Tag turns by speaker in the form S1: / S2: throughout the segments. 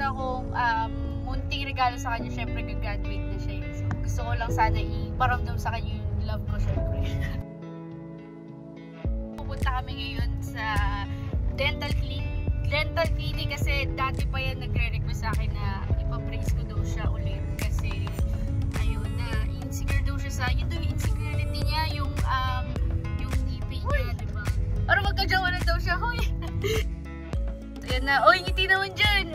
S1: akong munting regalo sa kanya. Syempre, gagraduate na siya. So, gusto ko lang sana iparamdam sa kanya yung love ko, syempre. Pupunta kami ngayon sa dental clinic kasi dati pa yan nagre-request sa akin na ipabrace ko daw siya ulit kasi ayun na, insecure daw siya sa, yun daw yung insecurity niya, yung ngipin niya, diba? Para magka-jowa na daw siya, hoy! Ayan na, oy, ngiti naman dyan!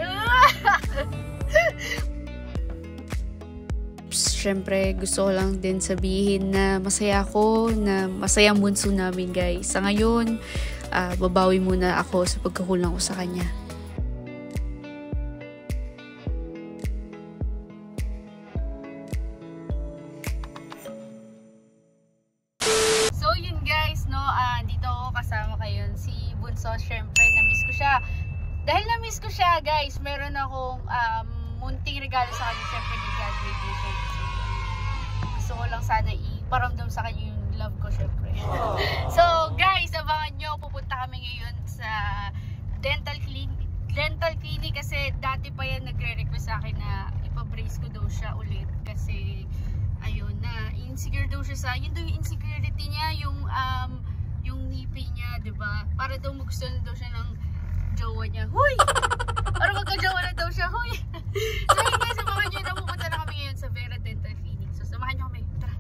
S1: Siyempre, gusto ko lang din sabihin na masaya ako, na masaya ang bunso namin, guys. Sa ngayon, babawi muna ako sa pagkakulang ko sa kanya. So, yun guys, no, dito ako kasama kayo si Bunso. Siyempre, na-miss ko siya. Dahil na-miss ko siya, guys, meron akong munting regalo sa kanya. Siyempre, nag-graduate na siya. Gusto ko lang sana iparamdam sa kanya yung love ko, syempre. So, guys, abangan nyo. Pupunta kami ngayon sa dental clinic kasi dati pa yan nagre-request sa akin na ipabrace ko daw siya ulit kasi ayun na, insecure daw siya sa, yun daw yung insecurity niya, yung ngipin niya, diba? Para daw magusto na daw siya ng jowa niya. Huy! Para magka-jowa na daw siya. Huy! So, yun guys, abangan nyo na pupunta na kami ngayon sa Vera Dental Clinic. So, samahan nyo kami. Tara!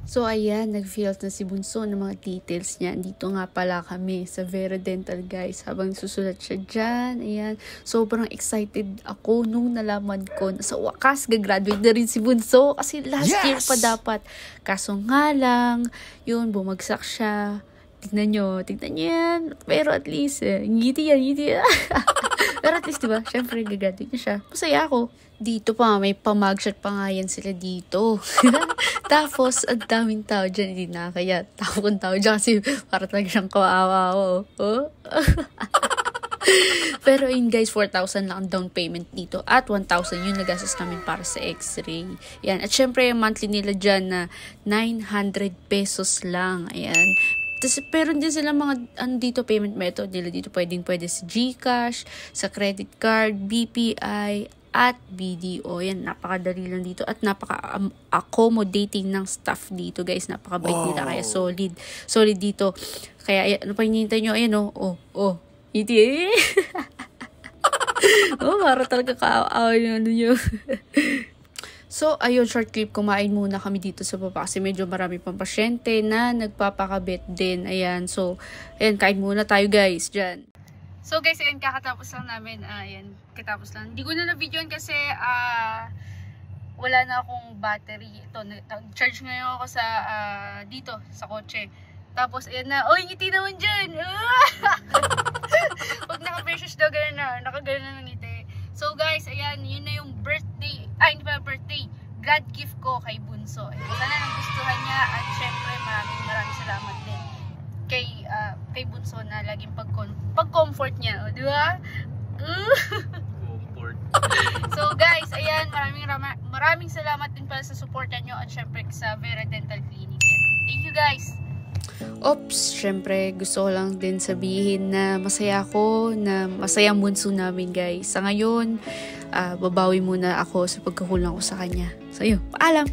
S1: So, ayan, nag-fill na si Bunso ng mga details niya. Dito nga pala kami sa Vera Dental, guys. Habang susulat siya dyan, ayan. Sobrang excited ako nung nalaman ko na sa wakas, gagraduate na rin si Bunso. Kasi last year pa dapat. Kaso nga lang, yun, bumagsak siya. Tignan nyo yan. Pero at least, ngiti yan. Pero at least, diba, syempre, gagraduate na siya. Masaya ako. Dito pa, may pamagshot pa nga yan sila dito. Tapos, ang daming tao dyan. Hindi na kaya takong tao dyan kasi para talaga siyang kawawa. Oh? Pero yun guys, 4,000 lang ang down payment dito. At 1,000 yun nagastos namin para sa x-ray. Yan. At syempre, monthly nila dyan na 900 pesos lang. Ayan. Pero din sila mga dito payment method nila dito pwede sa GCash, sa credit card, BPI at BDO. Yan, napakadali lang dito at napaka-accommodating ng staff dito, guys. Napakabait nila, kaya solid dito. Kaya ano pa hinihintay nyo? Ayan iti. Para talaga kaawa yung ano nyo. So, ayun, short clip, kumain muna kami dito sa baba kasi medyo marami pang pasyente na nagpapakabit din. Ayan, so, ayan, kain muna tayo guys, dyan. So guys, ayan, kakatapos lang namin. Ayan, katapos lang. Hindi ko na na-videoan kasi wala na akong battery. Ito, charge ngayon ako sa, dito, sa kotse. Tapos, ayan na, oy, ngiti naman dyan! Pag naka-precious daw, gano'n na, nakagano'n na ng ngiti. So guys, ayan, yun na yung birthday, hindi pa birthday, God gift ko kay Bunso. Sana nagustuhan niya at syempre maraming salamat din kay Bunso na laging pag-comfort niya, di ba? Comfort. So guys, ayan, maraming salamat din pala sa supportan niyo at syempre sa Vera Dental Clinic. Thank you guys! Oops, syempre gusto ko lang din sabihin na masaya ako, na masaya ang bunso namin, guys. Sa ngayon, babawi muna ako sa pagkakulang ko sa kanya. So yun, paalam!